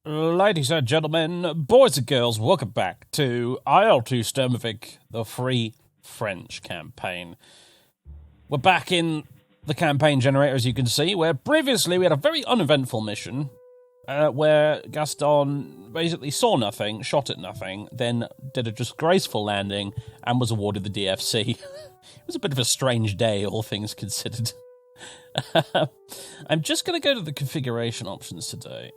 Ladies and gentlemen, boys and girls, welcome back to IL-2 Sturmovik, the Free French campaign. We're back in the campaign generator, as you can see, where previously we had a very uneventful mission where Gaston basically saw nothing, shot at nothing, then did a disgraceful landing and was awarded the DFC. It was a bit of a strange day, all things considered. I'm just going to go to the configuration options today.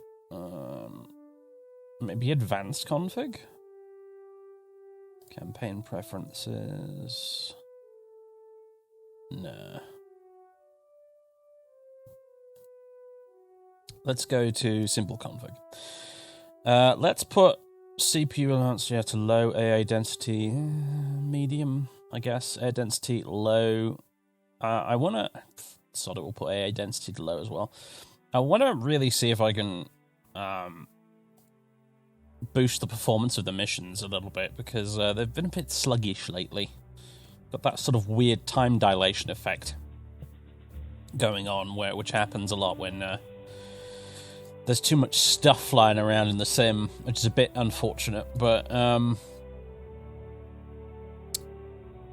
Maybe advanced config? Campaign preferences. Nah. Let's go to simple config. Let's put CPU allowance to low, AA density, medium, I guess. Air density low. I want to... Sod it, we'll put AA density to low as well. I want to really see if I can boost the performance of the missions a little bit, because they've been a bit sluggish lately. Got that sort of weird time dilation effect going on, which happens a lot when there's too much stuff flying around in the sim, which is a bit unfortunate, but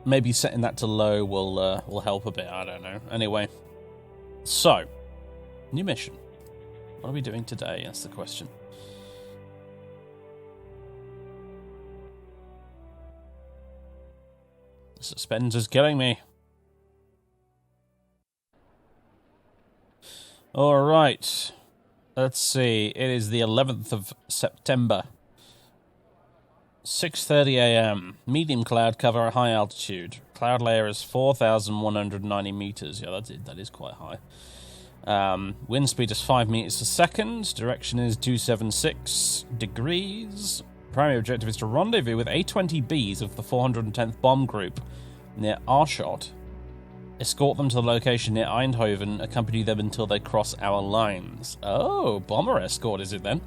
maybe setting that to low will help a bit, I don't know. Anyway, so, new mission. What are we doing today? That's the question. Suspense is killing me. Alright. Let's see. It is the 11th of September. 6:30 a.m. Medium cloud cover, high altitude. Cloud layer is 4,190 meters. Yeah, that is quite high. Wind speed is 5 meters a second. Direction is 276 degrees. Primary objective is to rendezvous with A-20Bs of the 410th Bomb Group near Aarschot. Escort them to the location near Eindhoven. Accompany them until they cross our lines. Oh, bomber escort is it then?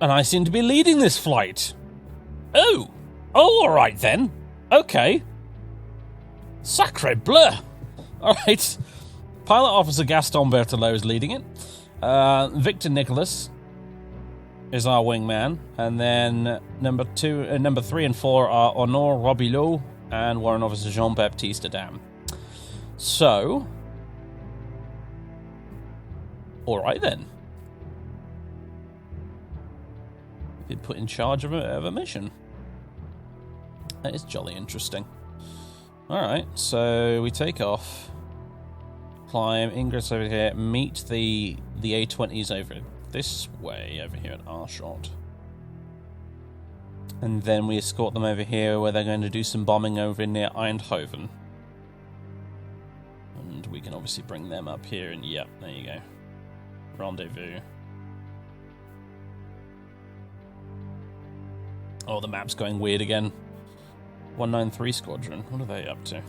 And I seem to be leading this flight. Oh, all right then. Okay. Sacre bleu. All right. Pilot Officer Gaston Berthelot is leading it. Victor Nicholas is our wingman, and then number 3 and 4 are Honor Robilot and Warrant Officer Jean-Baptiste Adam. So, all right then. Been put in charge of a mission. That is jolly interesting. All right, so we take off, climb, ingress over here, meet the A-20s over this way, over here at Aarschot. And then we escort them over here where they're going to do some bombing over near Eindhoven. And we can obviously bring them up here, and yep, there you go. Rendezvous. Oh, the map's going weird again. 193 Squadron, what are they up to?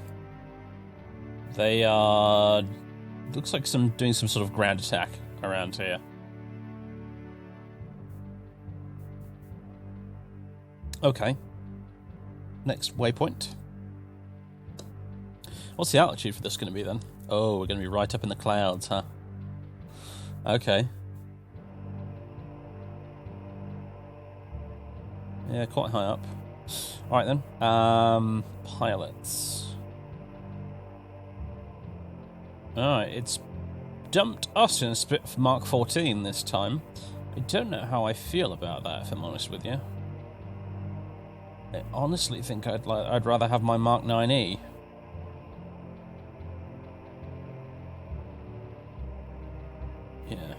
They are... looks like doing some sort of ground attack around here. Okay. Next waypoint. What's the altitude for this going to be then? Oh, we're going to be right up in the clouds, huh? Okay. Yeah, quite high up. Alright then. Pilots. Alright, it's dumped us in a split Mark 14 this time. I don't know how I feel about that, if I'm honest with you. I honestly think I'd rather have my Mark 9E. Yeah.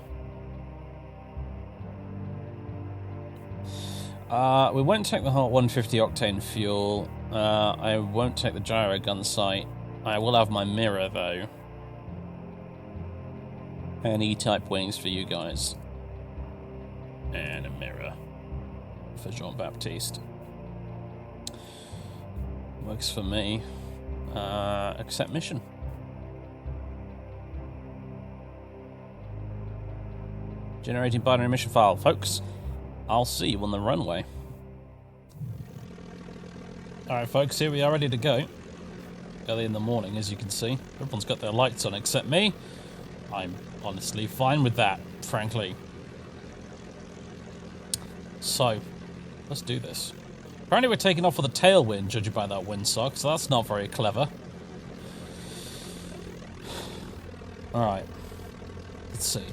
We won't take the whole 150 octane fuel. I won't take the gyro gun sight. I will have my mirror though. And E-type wings for you guys. And a mirror for Jean-Baptiste. Works for me. Accept mission. Generating binary mission file. Folks, I'll see you on the runway. Alright folks, here we are ready to go. Early in the morning, as you can see. Everyone's got their lights on except me. I'm honestly fine with that, frankly. So, let's do this. Apparently we're taking off with a tailwind, judging by that windsock, so that's not very clever. Alright. Let's see.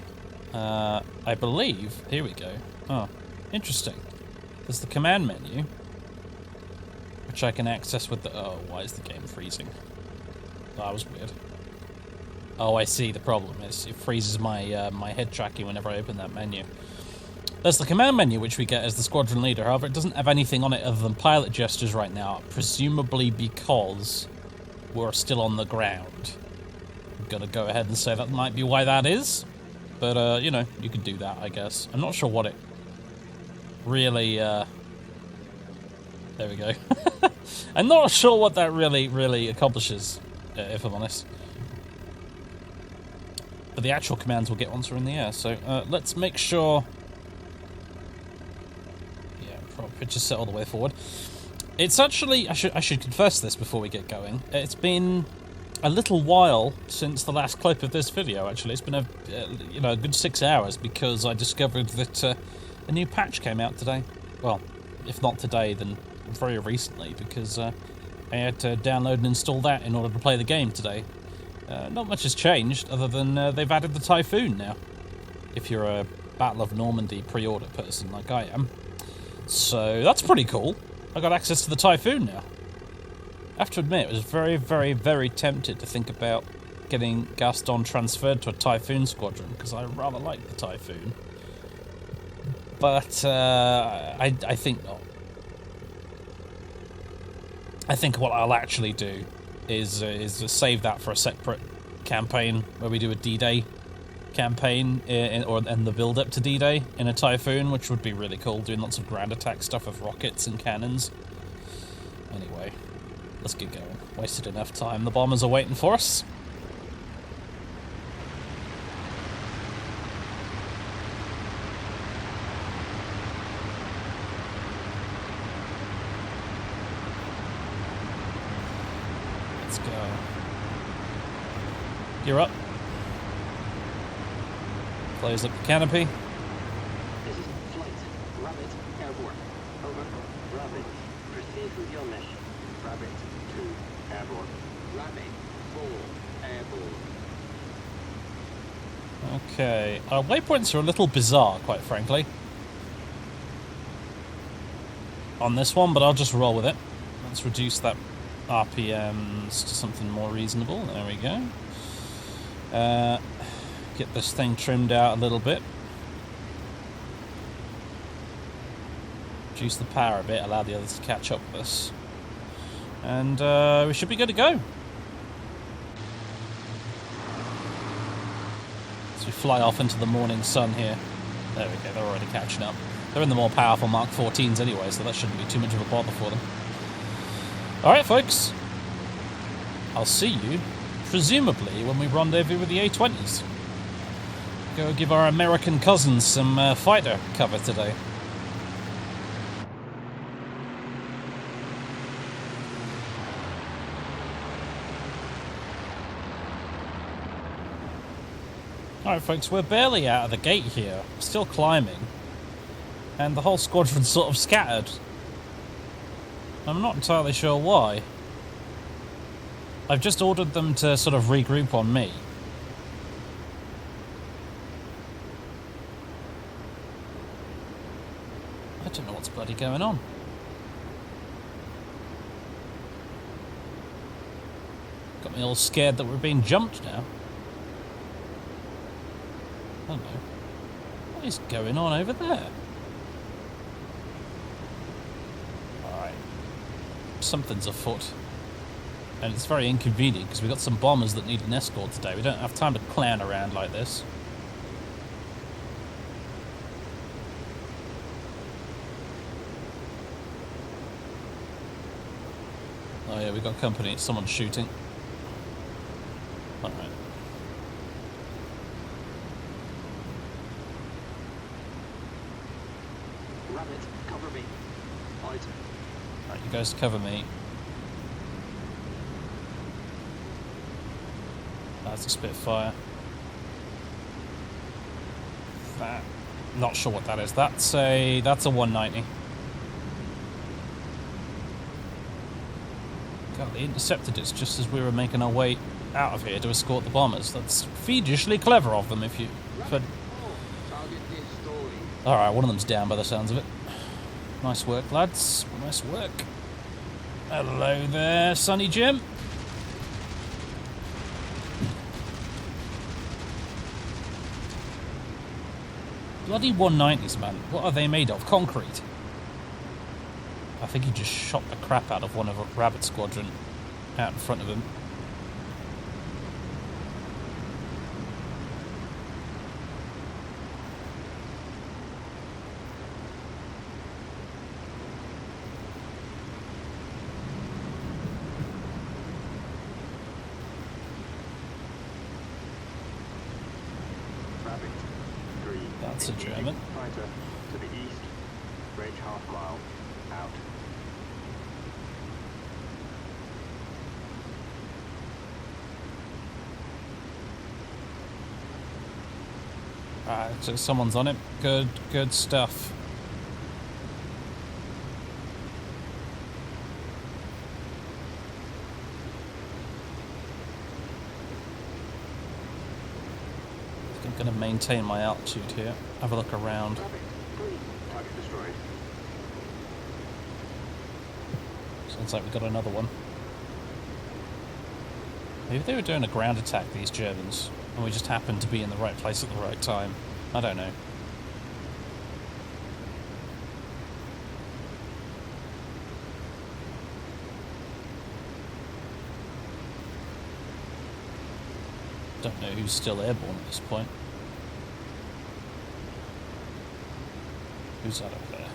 I believe... Here we go. Oh, interesting. There's the command menu, which I can access with the... Oh, why is the game freezing? That was weird. Oh, I see. The problem is it freezes my my head tracking whenever I open that menu. There's the command menu, which we get as the squadron leader. However, it doesn't have anything on it other than pilot gestures right now, presumably because we're still on the ground. I'm gonna go ahead and say that might be why that is. But, you know, you could do that, I guess. I'm not sure what it really, There we go. I'm not sure what that really accomplishes, if I'm honest. But the actual commands we'll get once we're in the air. So, let's make sure... Picture set all the way forward. It's actually, I should confess this before we get going. It's been a little while since the last clip of this video. Actually, it's been a good 6 hours because I discovered that a new patch came out today. Well, if not today, then very recently, because I had to download and install that in order to play the game today. Not much has changed other than they've added the Typhoon now. If you're a Battle of Normandy pre-order person like I am. So, that's pretty cool. I got access to the Typhoon now. I have to admit, I was very tempted to think about getting Gaston transferred to a Typhoon squadron, because I rather like the Typhoon. But, I think not. I think what I'll actually do is save that for a separate campaign, where we do a D-Day campaign and the build up to D-Day in a Typhoon, which would be really cool, doing lots of ground attack stuff with rockets and cannons. Anyway, let's get going. Wasted enough time. The bombers are waiting for us. Let's go. You're up. Close up the canopy. This is flight. Rabbit, airborne. Over. Rabbit, proceed with your mission. Rabbit, 2, airborne. Rabbit, 4, airborne. Okay. Our waypoints are a little bizarre, quite frankly. On this one, but I'll just roll with it. Let's reduce that RPMs to something more reasonable. There we go. Get this thing trimmed out a little bit. Reduce the power a bit, allow the others to catch up with us. And we should be good to go. As we fly off into the morning sun here. There we go, they're already catching up. They're in the more powerful Mark 14s anyway, so that shouldn't be too much of a bother for them. Alright, folks. I'll see you, presumably, when we rendezvous with the A-20s. Go give our American cousins some fighter cover today. Alright folks, we're barely out of the gate here, still climbing, and the whole squadron's sort of scattered. I'm not entirely sure why. I've just ordered them to sort of regroup on me. I don't know what's bloody going on. Got me all scared that we're being jumped now. I don't know. What is going on over there? Alright. Something's afoot. And it's very inconvenient because we've got some bombers that need an escort today. We don't have time to clown around like this. Oh yeah, we've got company. Someone's shooting. Alright. Rabbit, cover me. Out. Alright, you guys cover me. That's a Spitfire. that? Not sure what that is. That's a 190. God, they intercepted us just as we were making our way out of here to escort the bombers. That's fiendishly clever of them, if you... But... Alright, one of them's down by the sounds of it. Nice work, lads. Nice work. Hello there, Sonny Jim. Bloody 190s, man. What are they made of? Concrete. I think he just shot the crap out of one of a Rabbit Squadron out in front of him. That's a German. Fighter to the east, range half mile, out. Alright, so someone's on it. Good stuff. I'm going to maintain my altitude here. Have a look around. Target destroyed. Sounds like we got another one. Maybe they were doing a ground attack, these Germans, and we just happened to be in the right place at the right time. I don't know. Don't know who's still airborne at this point. Who's that up there?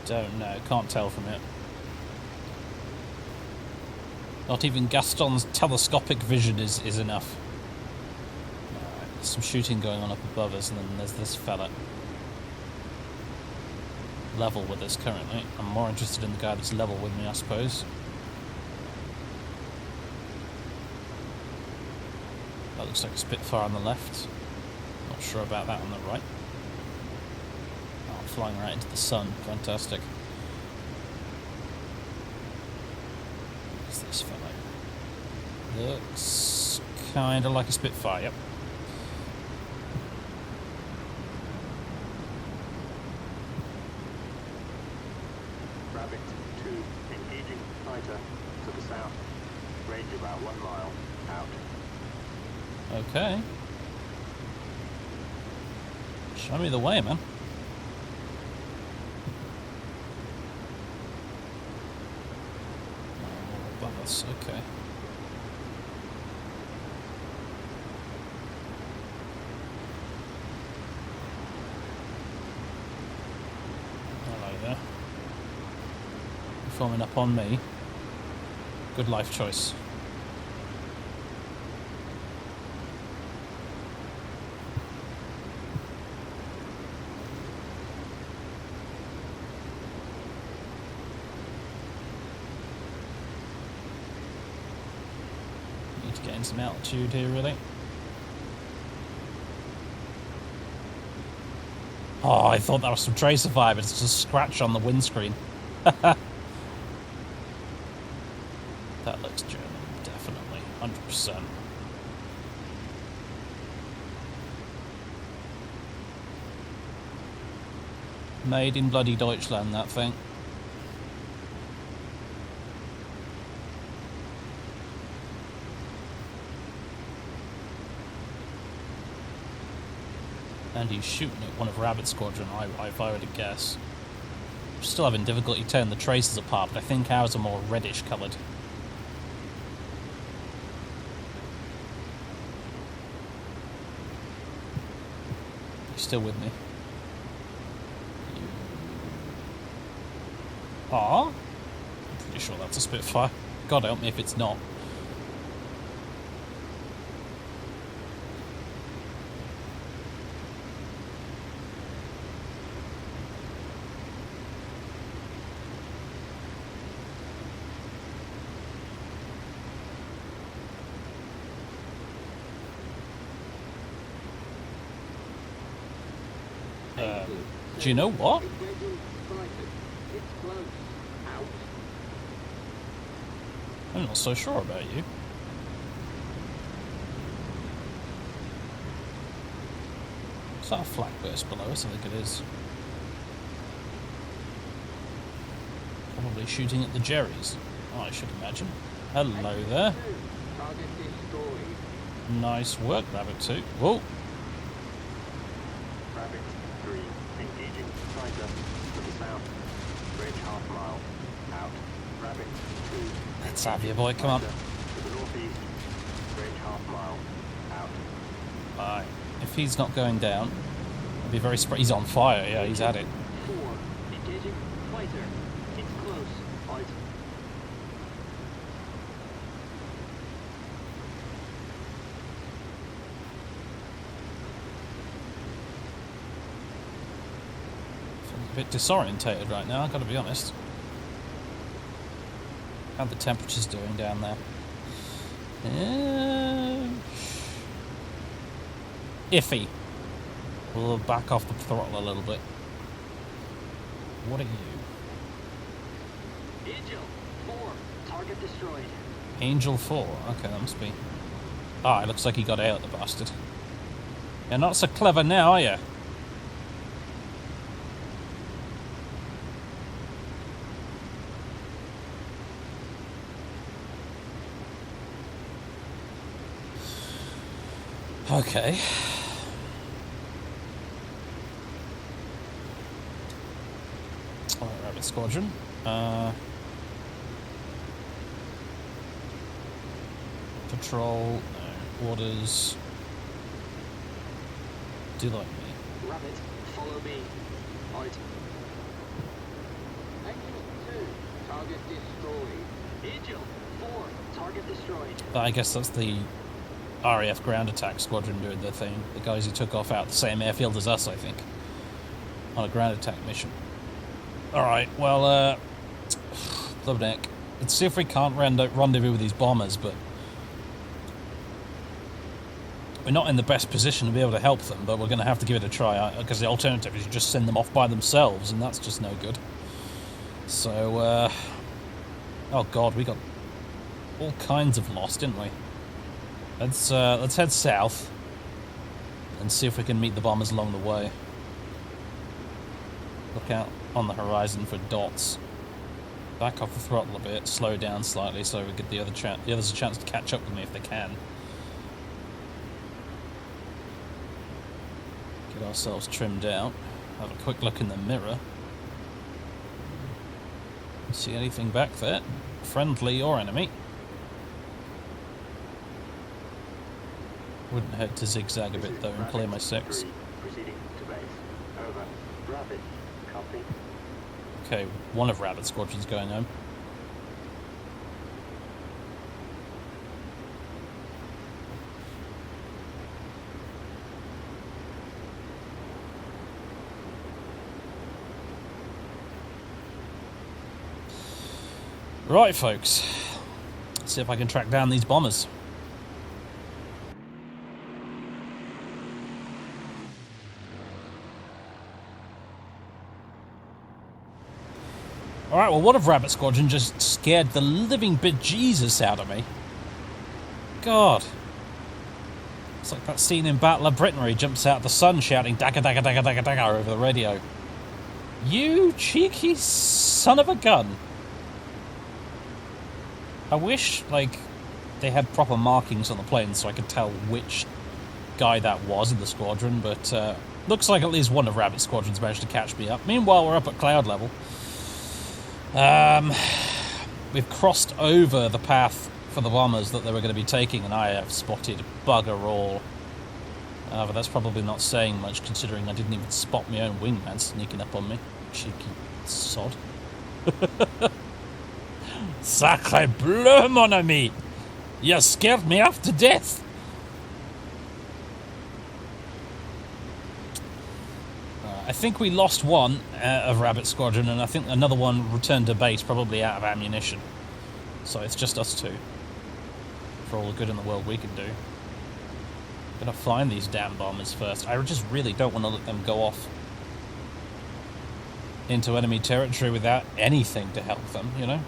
Don't know. Can't tell from it. Not even Gaston's telescopic vision is enough. There's some shooting going on up above us, and then there's this fella. Level with us currently. I'm more interested in the guy that's level with me, I suppose. That looks like a Spitfire on the left. Not sure about that on the right. Oh, flying right into the sun. Fantastic. What's this fellow? Looks kind of like a Spitfire, yep. Rabbit 2, engaging fighter to the south, range about 1 mile, out. Okay. Show me the way, man. Oh, bullets, okay. Hello there. You're forming up on me. Good life choice. Gain some altitude here, really. Oh, I thought that was some tracer fire, but it's just a scratch on the windscreen. That looks German, definitely, 100%. Made in bloody Deutschland, that thing. And he's shooting at one of Rabbit Squadron, if I were to guess. Still having difficulty telling the traces apart, but I think ours are more reddish coloured. You still with me? Ah? I'm pretty sure that's a Spitfire. God help me if it's not. Do you know what? It's close. Out. I'm not so sure about you. Is that a flak burst below us? I think it is. Probably shooting at the Jerrys. Oh, I should imagine. Hello there. Target destroyed. Nice work, Rabbit 2. Whoa! Rabbit 3 engaging. Fighter to the south. Bridge half mile. Out. Rabbit 2. Let's have you, boy. Come on. To the northeast. Bridge half mile. Out. Alright. If he's not going down, I'd be very he's on fire. Yeah, he's at it. 4 engaging. Fighter. It's close. Out. A bit disorientated right now, I've got to be honest. How the temperature's doing down there? Iffy. We'll back off the throttle a little bit. What are you? Angel 4. Target destroyed. Angel 4. Okay, that must be... Ah, it looks like he got out, the bastard. You're not so clever now, are you? Okay. Alright, Rabbit Squadron. Patrol, no. Orders. Do like me. Rabbit, follow me. Out. Angel 2. Target destroyed. Angel 4. Target destroyed. I guess that's the RAF ground attack squadron doing their thing. The guys who took off out the same airfield as us, I think. On a ground attack mission. Alright, well, Flubneck. Let's see if we can't rendezvous with these bombers, but... We're not in the best position to be able to help them, but we're going to have to give it a try, because the alternative is you just send them off by themselves, and that's just no good. So, oh god, we got all kinds of loss, didn't we? Let's head south and see if we can meet the bombers along the way. Look out on the horizon for dots. Back off the throttle a bit, slow down slightly so we get the others a chance to catch up with me if they can. Get ourselves trimmed out. Have a quick look in the mirror. See anything back there? Friendly or enemy? Wouldn't hurt to zigzag a bit though and clear my 6. Proceeding to base. Over. Rabbit. Copy. Okay, one of Rabbit Squadron's going home. Right, folks. Let's see if I can track down these bombers. Alright, well, one of Rabbit Squadron just scared the living bejesus out of me. God. It's like that scene in Battle of Britain where he jumps out of the sun shouting dagger, dagger, dagger, dagger, dagger over the radio. You cheeky son of a gun. I wish, like, they had proper markings on the plane so I could tell which guy that was in the squadron, but looks like at least one of Rabbit Squadron's managed to catch me up. Meanwhile, we're up at cloud level. We've crossed over the path for the bombers that they were going to be taking, and I have spotted bugger all. But that's probably not saying much, considering I didn't even spot my own wingman sneaking up on me. Cheeky sod. Sacre bleu, mon ami! You scared me half to death! I think we lost one of Rabbit Squadron, and I think another one returned to base, probably out of ammunition. So it's just us two. For all the good in the world we can do. Gotta find these damn bombers first. I just really don't want to let them go off into enemy territory without anything to help them, you know?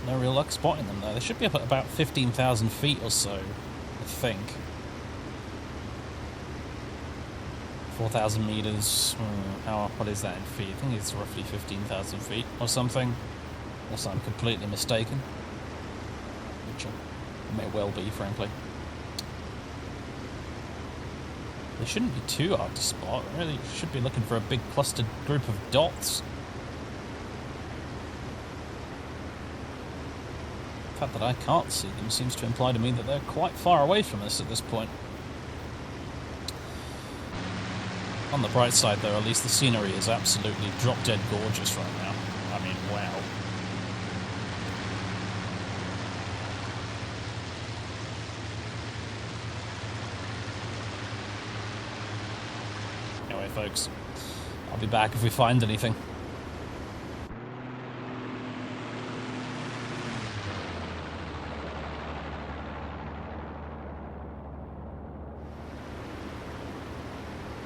No real luck spotting them, though. They should be up at about 15,000 feet or so, I think. 4,000 meters. What is that in feet? I think it's roughly 15,000 feet or something. Unless I'm completely mistaken. Which may well be, frankly. They shouldn't be too hard to spot, really. You should be looking for a big clustered group of dots. The fact that I can't see them seems to imply to me that they're quite far away from us at this point. On the bright side, though, at least the scenery is absolutely drop-dead gorgeous right now. I mean, wow. Anyway, folks, I'll be back if we find anything.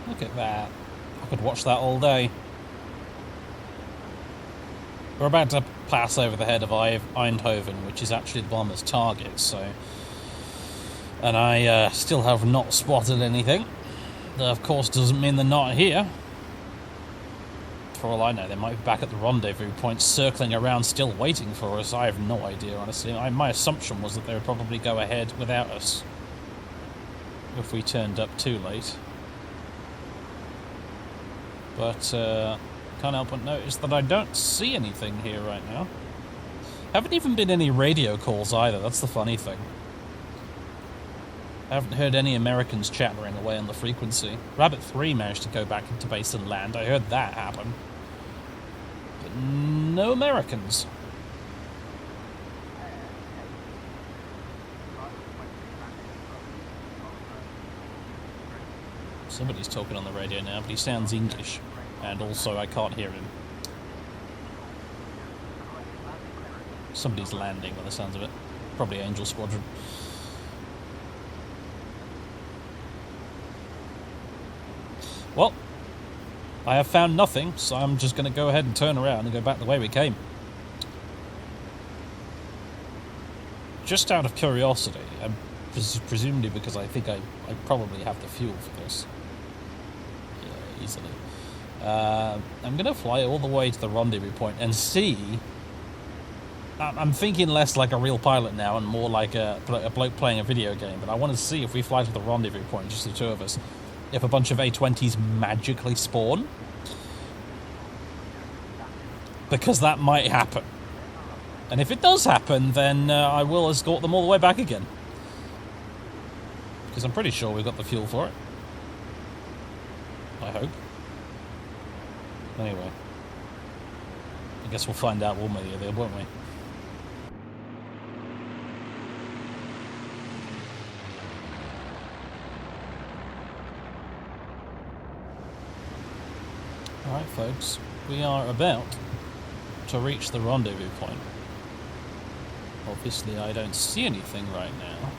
Look at that. I could watch that all day. We're about to pass over the head of Eindhoven, which is actually the bomber's target, so... And I still have not spotted anything. That, of course, doesn't mean they're not here. For all I know, they might be back at the rendezvous point, circling around, still waiting for us. I have no idea, honestly. My assumption was that they would probably go ahead without us if we turned up too late. But can't help but notice that I don't see anything here right now. Haven't even been any radio calls either, that's the funny thing. I haven't heard any Americans chattering away on the frequency. Rabbit 3 managed to go back into base and land, I heard that happen. But no Americans. Somebody's talking on the radio now, but he sounds English. And also, I can't hear him. Somebody's landing by the sounds of it. Probably Angel Squadron. Well, I have found nothing, so I'm just going to go ahead and turn around and go back the way we came. Just out of curiosity, and presumably because I think I probably have the fuel for this. Yeah, easily. I'm going to fly all the way to the rendezvous point and see... I'm thinking less like a real pilot now and more like a bloke playing a video game, but I want to see if we fly to the rendezvous point, just the two of us, if a bunch of A-20s magically spawn. Because that might happen. And if it does happen, then I will escort them all the way back again. Because I'm pretty sure we've got the fuel for it. I hope. Anyway. I guess we'll find out one way or the other, won't we? Alright, folks. We are about to reach the rendezvous point. Obviously, I don't see anything right now.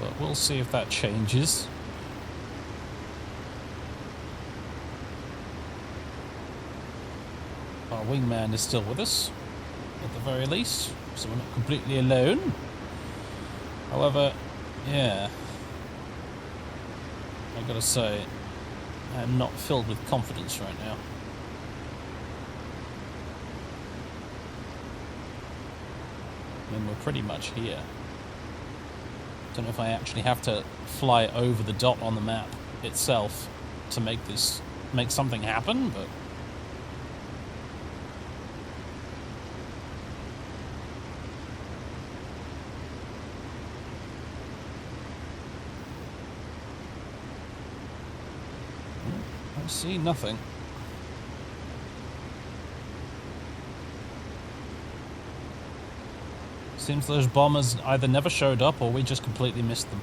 But we'll see if that changes. Our wingman is still with us, at the very least, so we're not completely alone. However, yeah, I gotta say, I'm not filled with confidence right now. I mean, we're pretty much here. Don't know if I actually have to fly over the dot on the map itself to make something happen, but I see nothing. Seems those bombers either never showed up or we just completely missed them.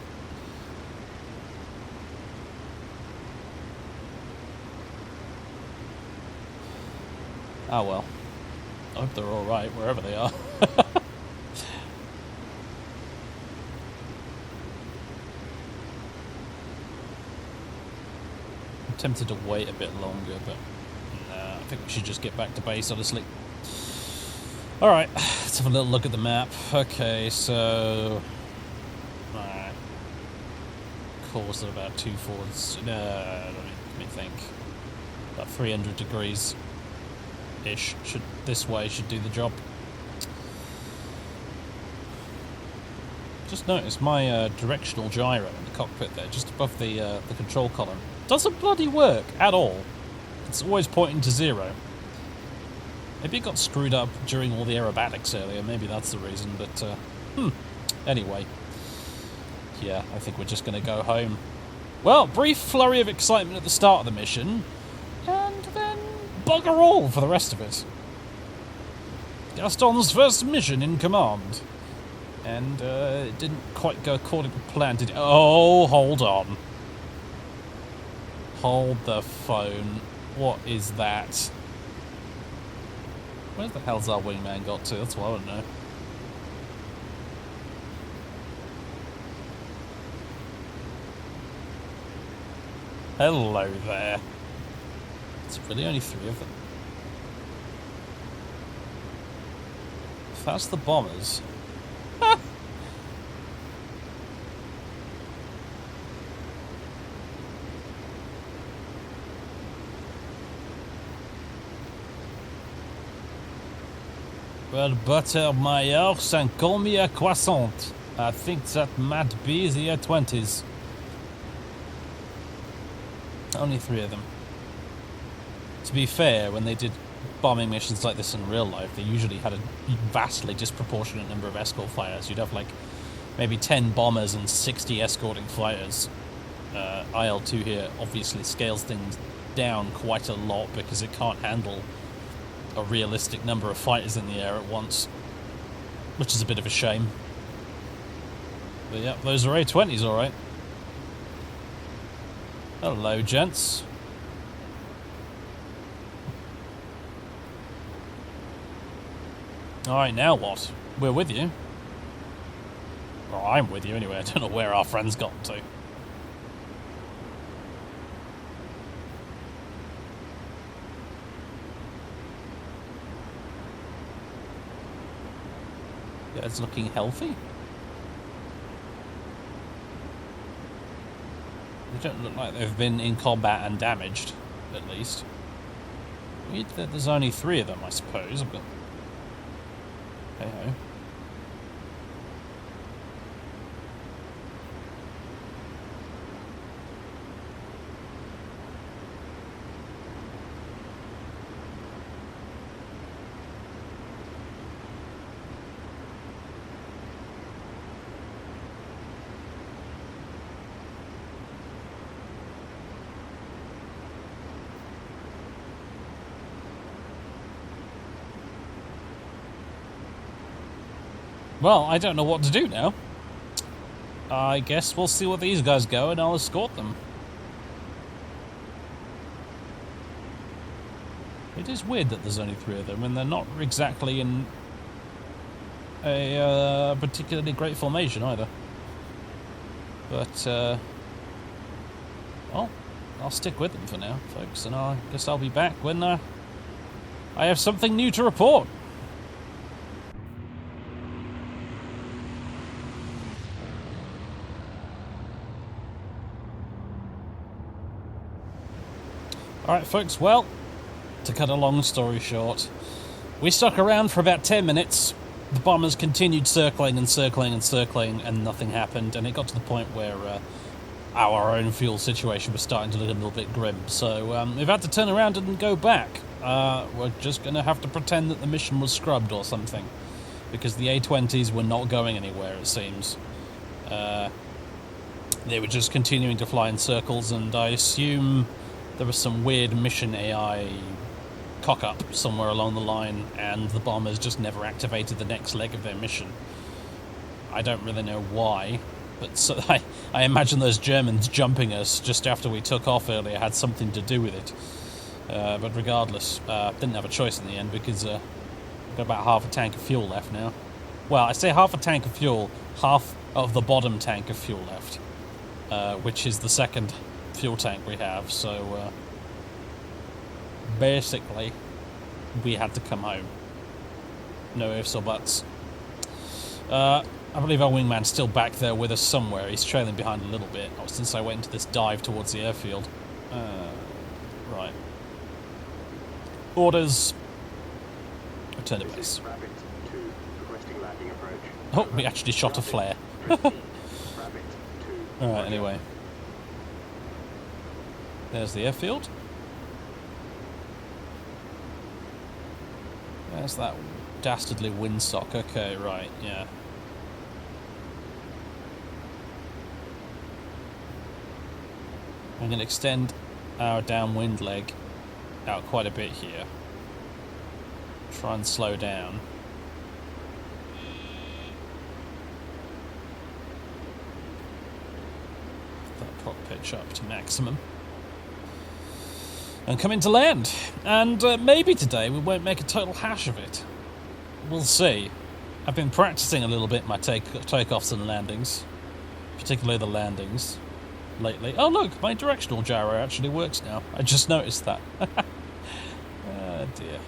Ah well. I hope they're alright, wherever they are. Tempted to wait a bit longer, but nah, I think we should just get back to base, honestly. Alright, let's have a little look at the map. Okay, so... Alright. Course at about 2/4. No, let me think. About 300 degrees-ish. This way should do the job. Just noticed my directional gyro in the cockpit there, just above the control column. Doesn't bloody work at all. It's always pointing to 0. Maybe it got screwed up during all the aerobatics earlier. Maybe that's the reason, but anyway. Yeah, I think we're just going to go home. Well, brief flurry of excitement at the start of the mission, and then bugger all for the rest of it. Gaston's first mission in command. And it didn't quite go according to plan, did it? Oh, hold on. Hold the phone. What is that? Where the hell's our wingman got to? That's what I want to know. Hello there. It's really only 3 of them. If that's the bombers... Well, butter my horse and call me a croissant. I think that might be the A-20s. Only 3 of them. To be fair, when they did bombing missions like this in real life, they usually had a vastly disproportionate number of escort fighters. You'd have like maybe 10 bombers and 60 escorting fighters. IL-2 here obviously scales things down quite a lot because it can't handle a realistic number of fighters in the air at once, which is a bit of a shame. But yeah, those are A-20s, alright. Hello, gents. Alright, now what? We're with you. Well, I'm with you anyway. I don't know where our friend's got to. Yeah, it's looking healthy. They don't look like they've been in combat and damaged, at least. Weird that there's only 3 of them, I suppose, but... hey-ho. Well, I don't know what to do now. I guess we'll see where these guys go and I'll escort them. It is weird that there's only 3 of them and they're not exactly in a particularly great formation either. But, well, I'll stick with them for now, folks, and I guess I'll be back when I have something new to report. Alright folks, well, to cut a long story short, we stuck around for about 10 minutes, the bombers continued circling and circling and circling, and nothing happened, and it got to the point where our own fuel situation was starting to look a little bit grim, so we've had to turn around and go back. We're just going to have to pretend that the mission was scrubbed or something, because the A-20s were not going anywhere, it seems. They were just continuing to fly in circles, and I assume there was some weird mission AI cock-up somewhere along the line, and the bombers just never activated the next leg of their mission. I don't really know why, but so I imagine those Germans jumping us just after we took off earlier had something to do with it. But regardless, didn't have a choice in the end because we've got about half a tank of fuel left now. Well, I say half a tank of fuel, half of the bottom tank of fuel left, which is the second fuel tank we have, so basically we had to come home. No ifs or buts. I believe our wingman's still back there with us somewhere. He's trailing behind a little bit since I went into this dive towards the airfield. Right. Orders. Return to base. Oh, we actually shot a flare. Alright, anyway. There's the airfield. There's that dastardly windsock. Okay, right, yeah. I'm going to extend our downwind leg out quite a bit here. Try and slow down. That prop pitch up to maximum. And come into land. And maybe today we won't make a total hash of it. We'll see. I've been practicing a little bit my takeoffs and landings. Particularly the landings. Lately. Oh look, my directional gyro actually works now. I just noticed that. Oh dear.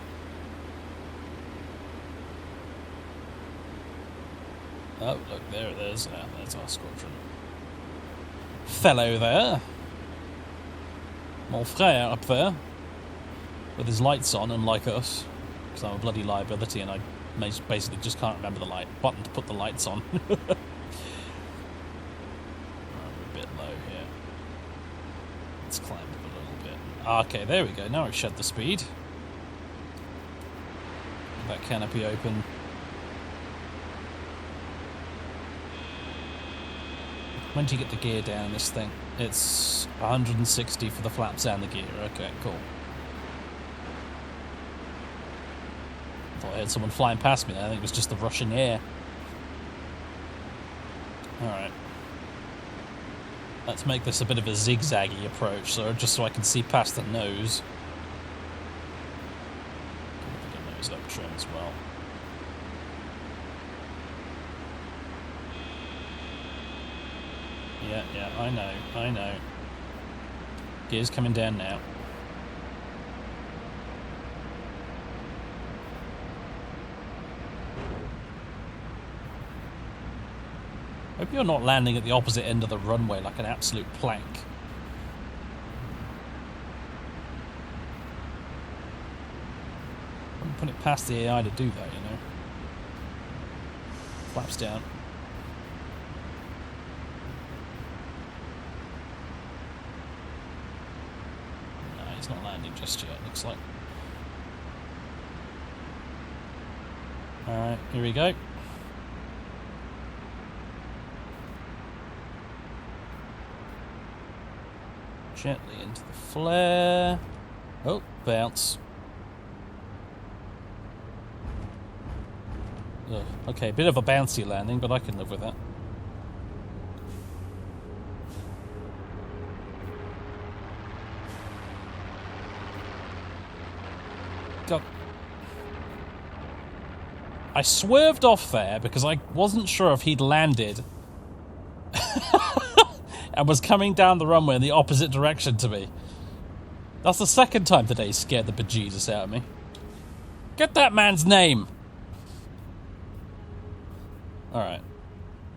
Oh look, there it is. Ah, there's our squadron. Fellow there. Mon frère up there. With his lights on, unlike us. Because I'm a bloody liability and I basically just can't remember the button to put the lights on. Climb up a little bit. Okay, there we go. Now I've shed the speed. That canopy open. When do you get the gear down this thing? It's 160 for the flaps and the gear. Okay, cool. Thought I heard someone flying past me there. I think it was just the rushing air. Alright. Let's make this a bit of a zigzaggy approach, just so I can see past the nose. Get the nose up trim as well. Yeah, I know. Gear's coming down now. Hope you're not landing at the opposite end of the runway like an absolute plank. Wouldn't put it past the AI to do that, you know. Flaps down. No, he's not landing just yet, looks like. Alright, here we go. Gently into the flare. Oh, bounce. Ugh. Okay, bit of a bouncy landing, but I can live with that. God. I swerved off there because I wasn't sure if he'd landed and was coming down the runway in the opposite direction to me. That's the second time today he scared the bejesus out of me. Get that man's name! Alright.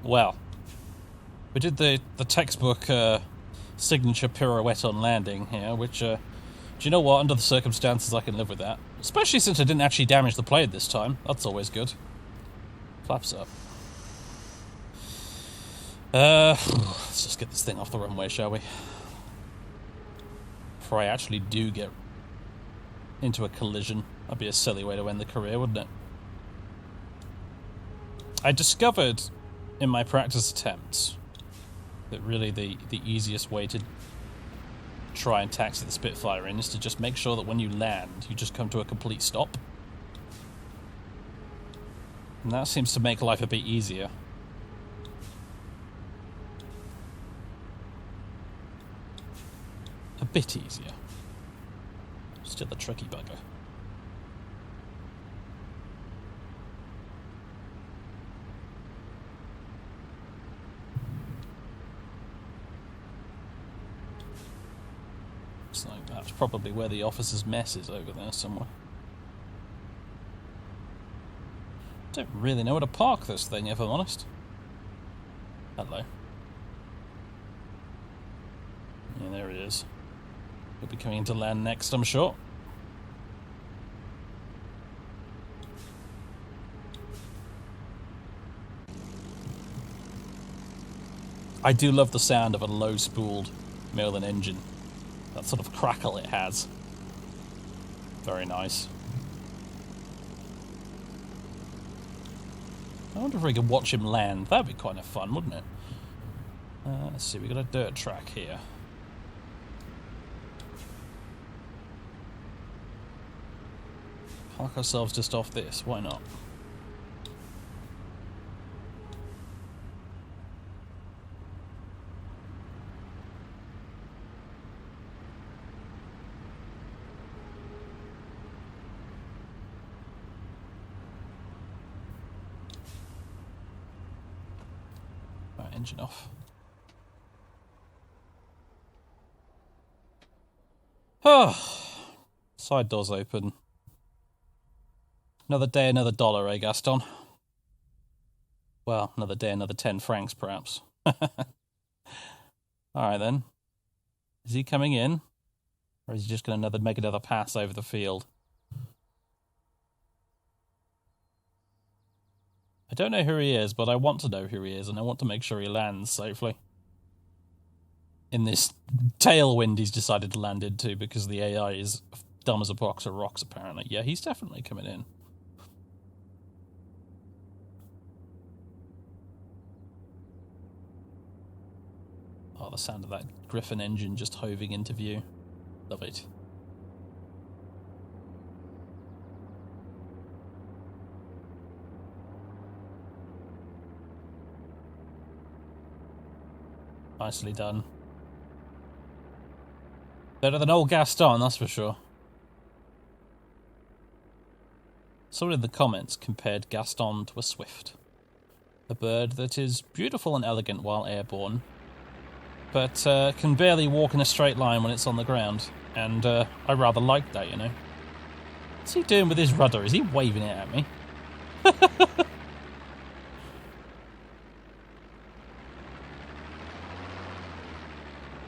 Well. We did the textbook signature pirouette on landing here, which, do you know what? Under the circumstances, I can live with that. Especially since I didn't actually damage the plane this time. That's always good. Flaps up. Let's just get this thing off the runway, shall we? Before I actually do get into a collision. That'd be a silly way to end the career, wouldn't it? I discovered in my practice attempts that really the easiest way to try and taxi the Spitfire in is to just make sure that when you land, you just come to a complete stop. And that seems to make life a bit easier. A bit easier. Still a tricky bugger. Looks like that's probably where the officer's mess is, over there somewhere. Don't really know where to park this thing, if I'm honest. Hello. Yeah, there it is. He'll be coming into land next, I'm sure. I do love the sound of a low-spooled Merlin engine. That sort of crackle it has. Very nice. I wonder if we could watch him land. That'd be kind of fun, wouldn't it? Let's see, we've got a dirt track here. Park ourselves just off this, why not? Right, engine off. Oh, side doors open. Another day, another dollar, eh, Gaston? Well, another day, another 10 francs, perhaps. Alright then. Is he coming in? Or is he just going to make another pass over the field? I don't know who he is, but I want to know who he is, and I want to make sure he lands safely. In this tailwind he's decided to land into, because the AI is dumb as a box of rocks, apparently. Yeah, he's definitely coming in. Oh, the sound of that Griffin engine just hoving into view. Love it. Nicely done. Better than old Gaston, that's for sure. Someone in the comments compared Gaston to a swift. A bird that is beautiful and elegant while airborne, but can barely walk in a straight line when it's on the ground. And I rather like that, you know. What's he doing with his rudder? Is he waving it at me?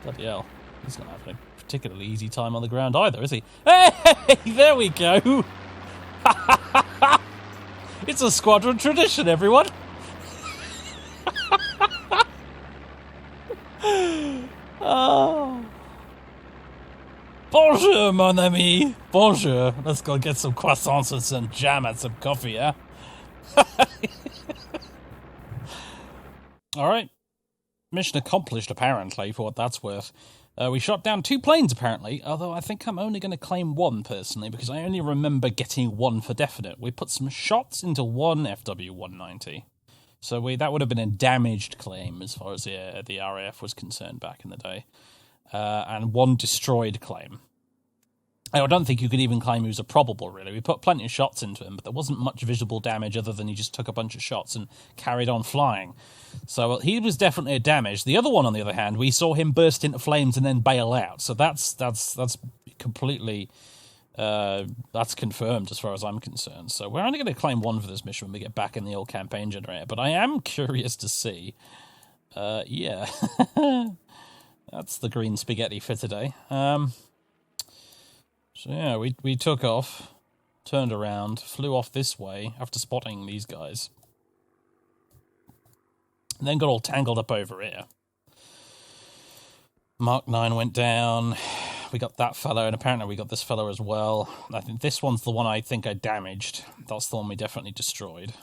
Bloody hell. He's not having a particularly easy time on the ground either, is he? Hey! There we go! It's a squadron tradition, everyone! Oh. Bonjour, mon ami! Bonjour! Let's go get some croissants and some jam and some coffee, yeah? Alright. Mission accomplished, apparently, for what that's worth. We shot down 2 planes, apparently, although I think I'm only going to claim 1, personally, because I only remember getting 1 for definite. We put some shots into 1 FW-190. So that would have been a damaged claim, as far as the RAF was concerned back in the day. And 1 destroyed claim. I don't think you could even claim he was a probable, really. We put plenty of shots into him, but there wasn't much visible damage other than he just took a bunch of shots and carried on flying. So he was definitely a damage. The other one, on the other hand, we saw him burst into flames and then bail out. So that's completely... that's confirmed as far as I'm concerned. So we're only going to claim 1 for this mission when we get back in the old campaign generator. But I am curious to see... yeah. That's the green spaghetti for today. So yeah, we took off, turned around, flew off this way after spotting these guys. And then got all tangled up over here. Mark 9 went down. We got that fellow, and apparently we got this fellow as well. I think this one's the one I think I damaged. That's the one we definitely destroyed.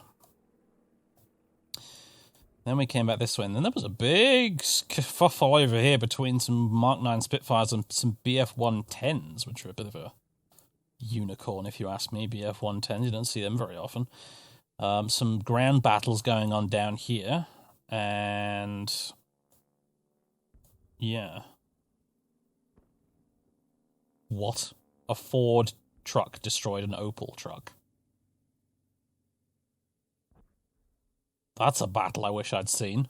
Then we came back this way, and then there was a big kerfuffle over here between some Mark 9 Spitfires and some BF-110s, which are a bit of a unicorn, if you ask me. BF-110s, you don't see them very often. Some ground battles going on down here, and... yeah. What? A Ford truck destroyed an Opel truck. That's a battle I wish I'd seen.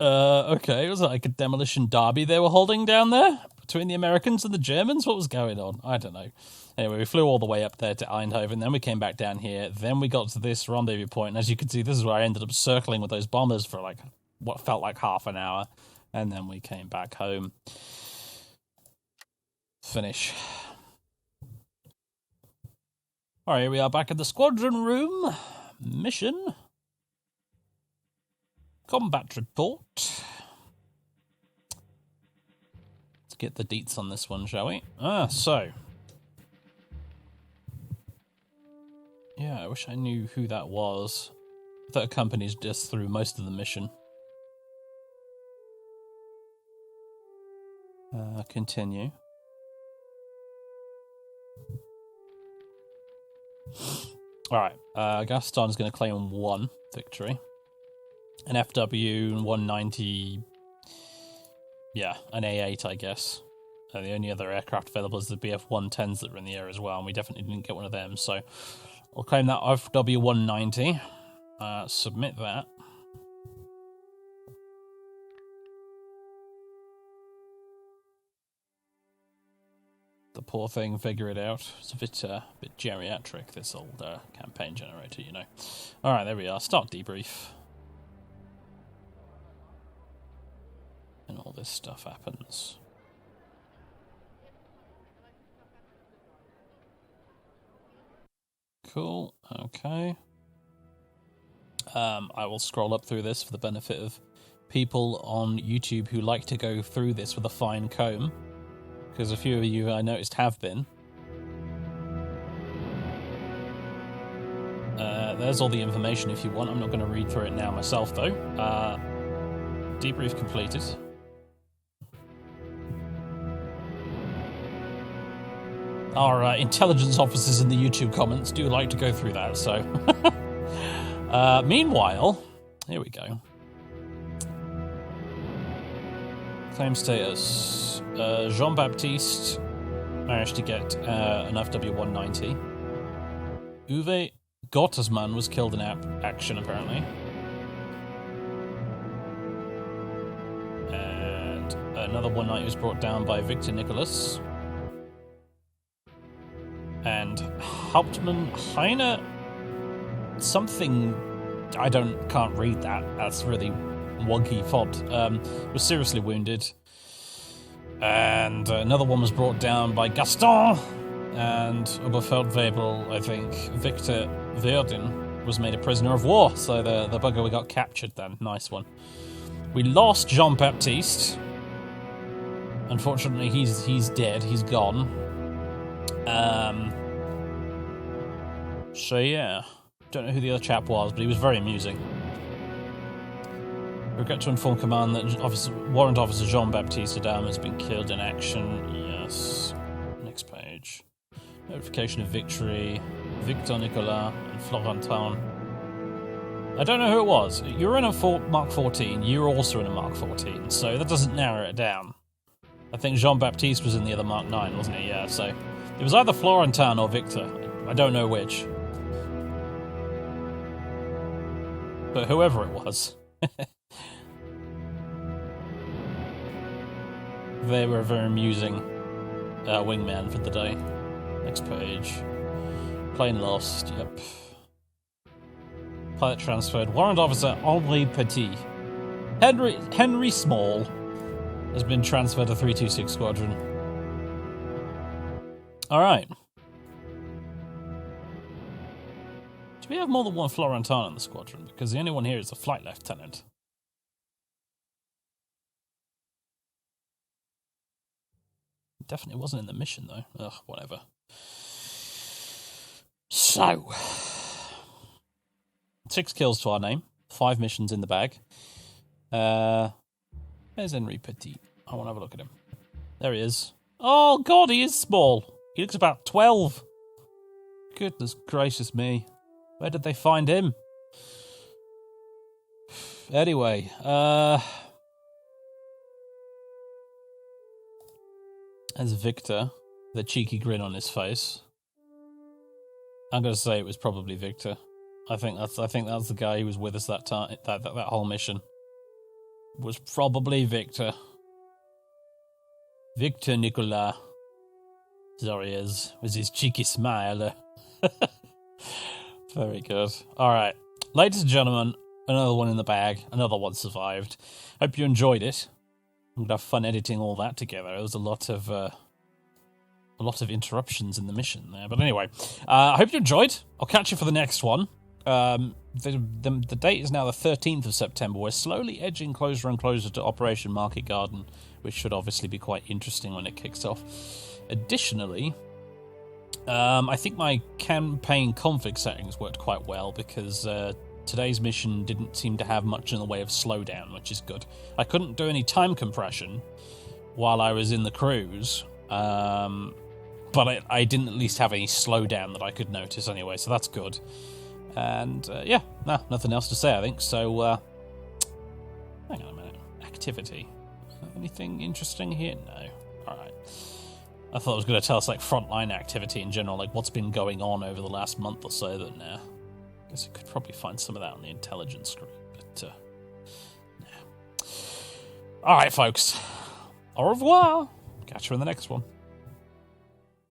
Okay, it was like a demolition derby they were holding down there between the Americans and the Germans. What was going on? I don't know. Anyway, we flew all the way up there to Eindhoven, then we came back down here, then we got to this rendezvous point, and as you can see, this is where I ended up circling with those bombers for like what felt like half an hour, and then we came back home. Finish. Alright, here we are back in the squadron room. Mission. Combat report. Let's get the deets on this one, shall we? So. Yeah, I wish I knew who that was. That accompanies just through most of the mission. Continue. Alright, Gaston's going to claim 1 victory. An FW 190, yeah, an A8, I guess. The only other aircraft available is the BF-110s that were in the air as well, and we definitely didn't get one of them, so I'll claim that FW 190, submit that. The poor thing, figure it out. It's a bit geriatric, this old campaign generator, you know. Alright, there we are. Start debrief. And all this stuff happens. Cool, okay. I will scroll up through this for the benefit of people on YouTube who like to go through this with a fine comb. Because a few of you I noticed have been. There's all the information if you want. I'm not going to read through it now myself, though. Debrief completed. Our intelligence officers in the YouTube comments do like to go through that, so... meanwhile, here we go. Claim status. Jean-Baptiste managed to get an FW-190. Uwe Gottesman was killed in action, apparently. And another 190 was brought down by Victor Nicholas. And Hauptmann Heine... something... I can't read that. That's really wonky font. Was seriously wounded. And another one was brought down by Gaston. And Oberfeldwebel, I think, Victor Verdin, was made a prisoner of war. So the bugger we got captured then. Nice one. We lost Jean-Baptiste. Unfortunately, he's dead. He's gone. So yeah. Don't know who the other chap was, but he was very amusing. Regret to inform command that Warrant Officer Jean-Baptiste Adam has been killed in action. Yes. Next page. Notification of victory. Victor Nicolas and Florentin. I don't know who it was. You were in a Mark 14. You were also in a Mark 14, so that doesn't narrow it down. I think Jean-Baptiste was in the other Mark 9, wasn't he? Yeah, so it was either Florentin or Victor. I don't know which. But whoever it was. They were a very amusing wingman for the day. Next page. Plane lost, yep. Pilot transferred. Warrant Officer Henri Petit. Henry Small has been transferred to 326 Squadron. Alright. Do we have more than one Florentin in the squadron? Because the only one here is a flight lieutenant. Definitely wasn't in the mission, though. Ugh, whatever. So, 6 kills to our name. 5 missions in the bag. There's Henri Petit. I want to have a look at him. There he is. Oh, God, he is small. He looks about 12. Goodness gracious me. Where did they find him? Anyway, as Victor, the cheeky grin on his face. I'm going to say it was probably Victor. I think that's the guy who was with us that time, that whole mission. was probably Victor. Victor Nicola. There he is, with his cheeky smile. Very good. Alright, ladies and gentlemen, another one in the bag, another one survived. Hope you enjoyed it. I'm going to have fun editing all that together. There was a lot of interruptions in the mission there. But anyway, I hope you enjoyed. I'll catch you for the next one. The date is now the 13th of September. We're slowly edging closer and closer to Operation Market Garden, which should obviously be quite interesting when it kicks off. Additionally, I think my campaign config settings worked quite well because today's mission didn't seem to have much in the way of slowdown, which is good. I couldn't do any time compression while I was in the cruise, but I didn't at least have any slowdown that I could notice anyway, so that's good. And nothing else to say, I think. So, hang on a minute. Activity. Anything interesting here? No. Alright. I thought it was going to tell us, like, frontline activity in general, like what's been going on over the last month or so, but nah. I guess I could probably find some of that on the intelligence screen, but, nah. Alright, folks. Au revoir. Catch you in the next one.